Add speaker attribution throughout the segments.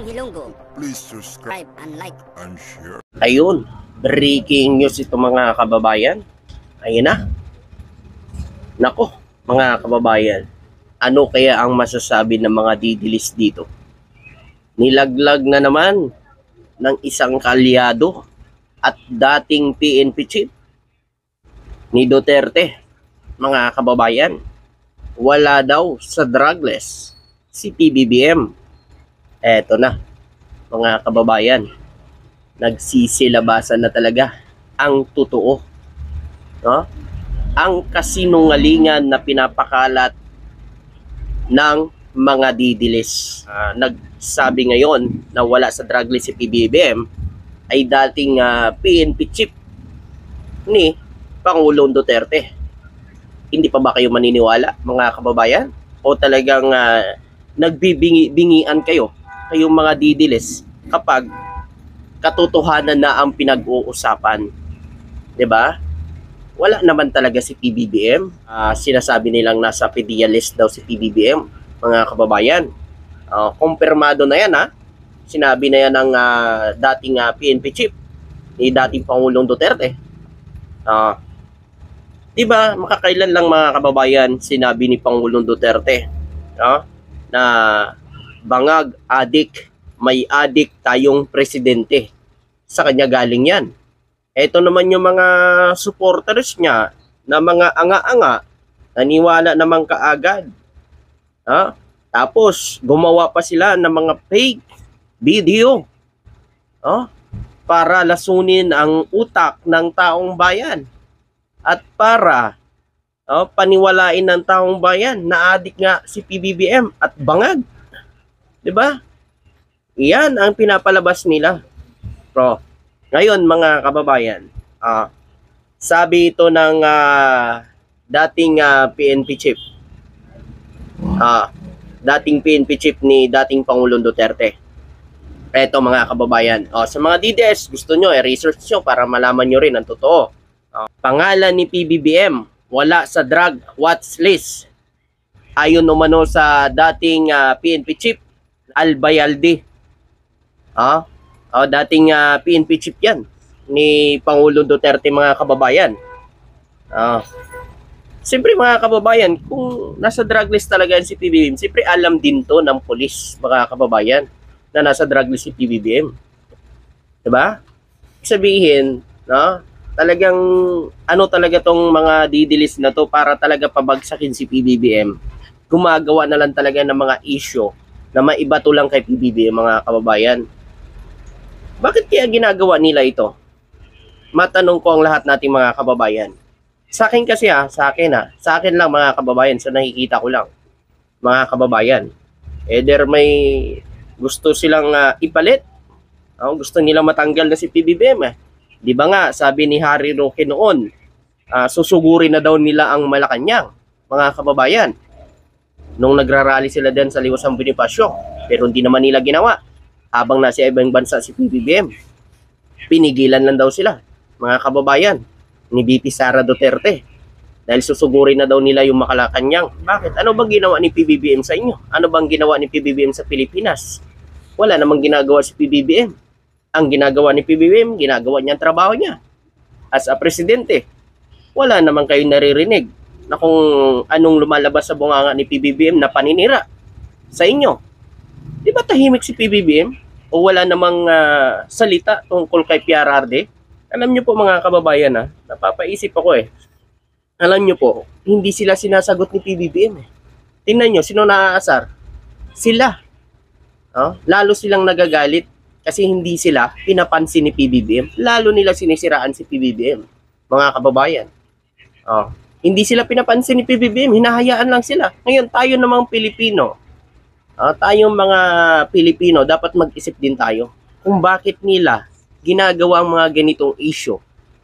Speaker 1: Hilonggo.
Speaker 2: Please subscribe
Speaker 1: And like.
Speaker 2: and share.
Speaker 3: Ayun, breaking news ito mga kababayan. Ayun na. Nako, mga kababayan. Ano kaya ang masasabi ng mga didilis dito? Nilaglag na naman ng isang kalyado at dating PNP chief ni Duterte. Mga kababayan, wala daw sa drugless si PBBM. Eto na, mga kababayan. Nagsisilabasan na talaga ang totoo. No? Ang kasinungalingan na pinapakalat ng mga didilis. Nagsabi ngayon na wala sa druglist si PBBM ay dating PNP chief ni Pangulong Duterte. Hindi pa ba kayo maniniwala, mga kababayan? O talagang nagbibingi-bingian kayo, kayong mga didilis, kapag katotohanan na ang pinag-uusapan? 'Di ba? Wala naman talaga si PBBM. Sinasabi nilang nasa PDEA list daw si PBBM, mga kababayan. Kumpirmado na yan, ha? Sinabi na yan ng dating PNP chief ni dating Pangulong Duterte. 'Di ba, makakailan lang, mga kababayan, sinabi ni Pangulong Duterte na bangag, adik, may adik tayong presidente. Sa kanya galing yan. Ito naman yung mga supporters niya na mga anga-anga, naniwala naman kaagad. Tapos, gumawa pa sila ng mga fake video para lasunin ang utak ng taong bayan. At para paniwalain ng taong bayan na adik nga si PBBM at bangag. 'Di ba? Iyan ang pinapalabas nila. Bro, ngayon, mga kababayan, sabi ito ng dating PNP chief. Dating PNP chief ni dating Pangulong Duterte. Eto, mga kababayan. Sa mga DDS, gusto nyo, research nyo para malaman nyo rin ang totoo. Pangalan ni PBBM, wala sa drug watch list. Ayon umano sa dating PNP chief, Albayalde. Dating PNP chief yan ni Pangulong Duterte, mga kababayan. Siyempre, mga kababayan, kung nasa drug list talaga yan si PBBM, siyempre alam din to ng polis, mga kababayan, na nasa drug list si PBBM. Diba? Sabihin, talagang ano talaga tong mga didilis na to para talaga pabagsakin si PBBM. Gumagawa na lang talaga ng mga issue na maibato lang kay PBBM, mga kababayan. Bakit kaya ginagawa nila ito? Matanong ko ang lahat nating mga kababayan. Sa akin kasi sa akin lang, mga kababayan, sa nakikita ko lang, mga kababayan. Either may gusto silang ipalit, gusto nilang matanggal na si PBBM. Di ba nga, sabi ni Harry Roque noon, susugurin na daw nila ang Malacanang, mga kababayan. Nung nagrarally sila din sa Liwasang Bonifacio, pero hindi naman nila ginawa. Habang nasa ibang bansa si PBBM, pinigilan lang daw sila, mga kababayan, ni VP Sara Duterte. Dahil susugurin na daw nila yung Malacanang. Bakit? Ano bang ginawa ni PBBM sa inyo? Ano bang ginawa ni PBBM sa Pilipinas? Wala namang ginagawa si PBBM. Ang ginagawa ni PBBM, ginagawa niya ang trabaho niya. As a presidente, wala naman kayong naririnig na kung anong lumalabas sa bunganga ni PBBM na paninira sa inyo. Di ba tahimik si PBBM? O wala namang salita tungkol kay PRRD? Alam nyo po, mga kababayan, napapaisip ako Alam nyo po, hindi sila sinasagot ni PBBM. Tingnan nyo, sino naaasar? Sila. Lalo silang nagagalit kasi hindi sila pinapansin ni PBBM. Lalo nila sinisiraan si PBBM, mga kababayan. Hindi sila pinapansin ni PBBM, hinahayaan lang sila. Ngayon, tayo namang Pilipino, tayong mga Pilipino, dapat mag-isip din tayo kung bakit nila ginagawa ang mga ganitong issue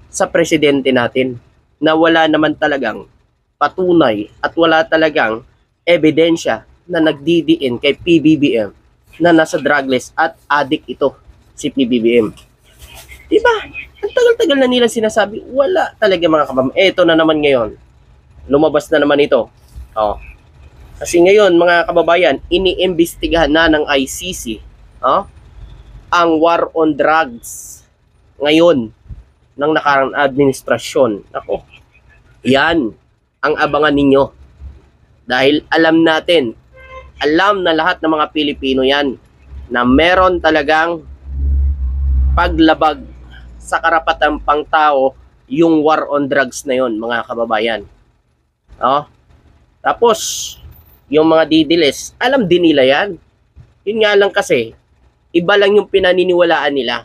Speaker 3: sa presidente natin na wala naman talagang patunay at wala talagang ebidensya na nagdidiin kay PBBM na nasa drug list at addict ito, si PBBM. Diba? Ang tagal-tagal na nila sinasabi, wala talaga, mga kabam. Eto na naman ngayon. Lumabas na naman ito. Kasi ngayon, mga kababayan, iniimbestigahan na ng ICC Oh, ang war on drugs ngayon ng nakarang administrasyon. Ako, yan ang abangan ninyo. Dahil alam natin, alam na lahat ng mga Pilipino yan na meron talagang paglabag sa karapatang pangtao yung war on drugs na yon, mga kababayan. Oh, tapos, yung mga didilis, alam din nila yan. Yun nga lang kasi, iba lang yung pinaniniwalaan nila.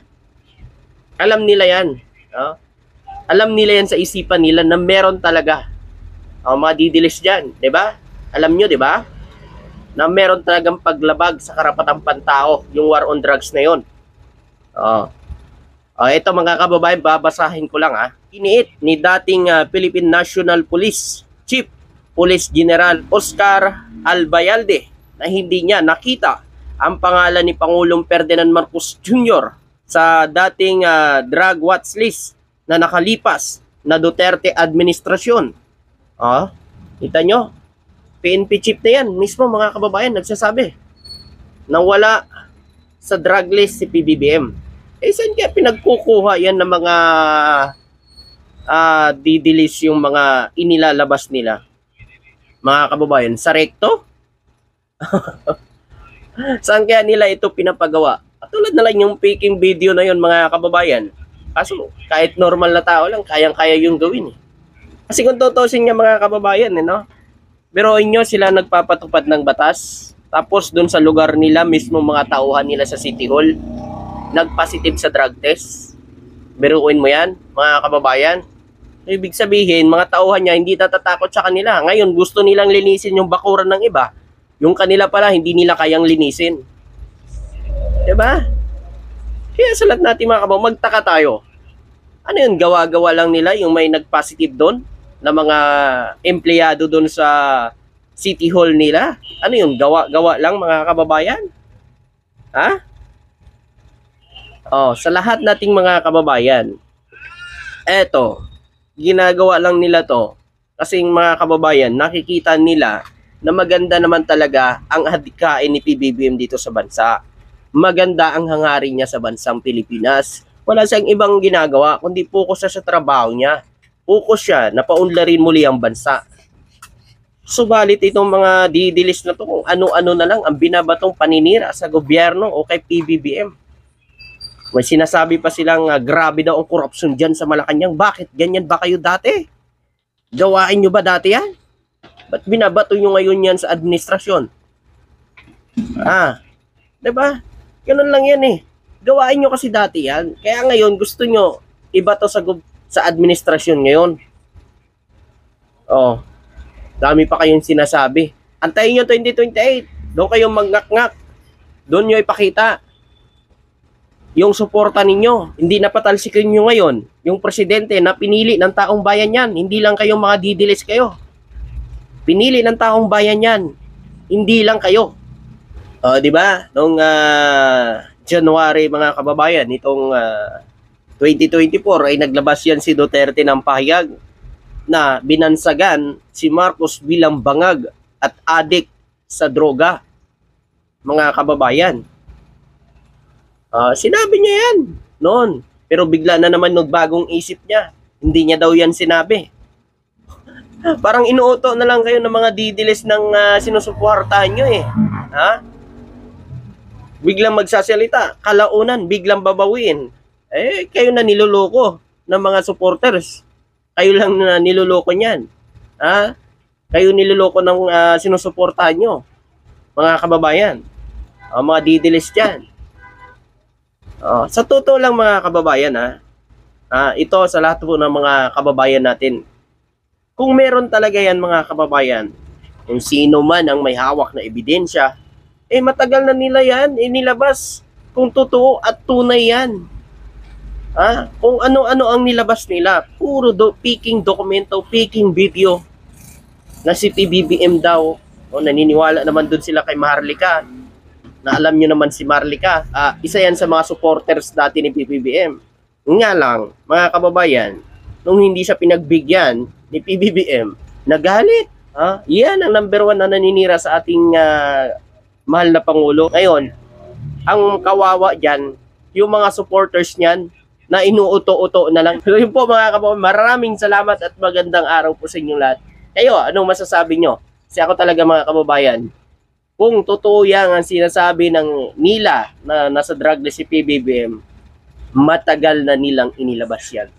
Speaker 3: Alam nila yan. Oh, alam nila yan sa isipan nila na meron talaga. Oh, mga didilis dyan, di ba? Alam nyo, di ba? Na meron talagang paglabag sa karapatang pantao, yung war on drugs na yon. Oh. Oh, ito mga kababayan, babasahin ko lang ha. Iniit ni dating Philippine National Police Chief Police General Oscar Albayalde na hindi niya nakita ang pangalan ni Pangulong Ferdinand Marcos Jr. sa dating drug watch list na nakalipas na Duterte administrasyon. Oh, kita nyo? PNP chief na yan, mismo mga kababayan, nagsasabi na wala sa drug list si PBBM. Eh, saan kaya pinagkukuha yan ng mga didilis yung mga inilalabas nila? Mga kababayan, sa rekto? Saan kaya nila ito pinapagawa? Tulad na lang yung faking video na yun, mga kababayan. Kaso, kahit normal na tao lang, kayang-kaya yung gawin. Kasi kung tutusin niya mga kababayan, no? Biruin nyo, sila nagpapatupad ng batas. Tapos dun sa lugar nila, mismo mga tauhan nila sa City Hall, nag-positive sa drug test. Biruin mo yan, mga kababayan. Ibig sabihin, mga tauhan niya hindi natatakot sa kanila. Ngayon, gusto nilang linisin yung bakuran ng iba. Yung kanila pala, hindi nila kayang linisin. Diba? Kaya sa lahat natin mga kababayan, magtaka tayo. Ano yun, gawa-gawa lang nila yung may nag-positive doon? Na mga empleyado doon sa City Hall nila. Ano yun? Gawa-gawa lang mga kababayan? Ha? Oh, sa lahat nating mga kababayan, eto, ginagawa lang nila to kasi mga kababayan, nakikita nila na maganda naman talaga ang hadikain ni PBBM dito sa bansa. Maganda ang hangarin niya sa bansang Pilipinas. Wala siyang ibang ginagawa kundi focus siya sa trabaho niya. Focus siya na paunlarin muli ang bansa. Subalit itong mga didilis na to kung ano-ano na lang ang binabatong paninira sa gobyerno o kay PBBM. May sinasabi pa silang grabe daw ang korupsyon dyan sa Malacanang. Bakit? Ganyan ba kayo dati? Gawain nyo ba dati yan? Ba't binabato nyo ngayon yan sa administrasyon? Diba? Ganun lang yan eh. Gawain nyo kasi dati yan. Kaya ngayon gusto nyo ibato sa administrasyon ngayon. Oh, dami pa kayong sinasabi. Antayin nyo 2028. Doon kayong magngak-ngak. Doon nyo ipakita yung suporta ninyo. Hindi na patalsikin nyo ngayon yung presidente na pinili ng taong bayan yan. Hindi lang kayong mga didilis kayo. Pinili ng taong bayan yan. Hindi lang kayo. Di ba? Noong January mga kababayan, itong 2024 ay naglabas yan si Duterte ng pahayag na binansagan si Marcos bilang bangag at adik sa droga. Mga kababayan. Sinabi niya yan noon. Pero bigla na naman nagbagong isip niya. Hindi niya daw yan sinabi. Parang inuuto na lang kayo ng mga didilis ng sinusuportahan nyo eh. Ha? Biglang magsasalita. Kalaunan, biglang babawiin. Eh, kayo na niloloko ng mga supporters. Kayo lang na niloloko niyan. Ha? Kayo niloloko ng sinusuportahan nyo. Mga kababayan. Mga didilis dyan. Sa totoo lang mga kababayan, ito sa lahat po ng mga kababayan natin. Kung meron talaga yan mga kababayan, kung sino man ang may hawak na ebidensya, matagal na nila yan inilabas kung totoo at tunay yan. Kung ano-ano ang nilabas nila, puro peking dokumento, peking video na si PBBM daw. Naniniwala naman dun sila kay Maharlika. Na alam nyo naman si Marlica, isa yan sa mga supporters dati ni PBBM. Nga lang, mga kababayan, nung hindi siya pinagbigyan ni PBBM, nagalit. Yan ang number 1 na naninira sa ating mahal na Pangulo. Ngayon, Ang kawawa dyan, yung mga supporters niyan na inuuto-uto na lang. So yun po mga kababayan, maraming salamat at magandang araw po sa inyong lahat. Kayo, anong masasabi nyo? Kasi ako talaga mga kababayan, kung totoo yan ang sinasabi ng nila na nasa drug list si PBBM, matagal na nilang inilabas yan.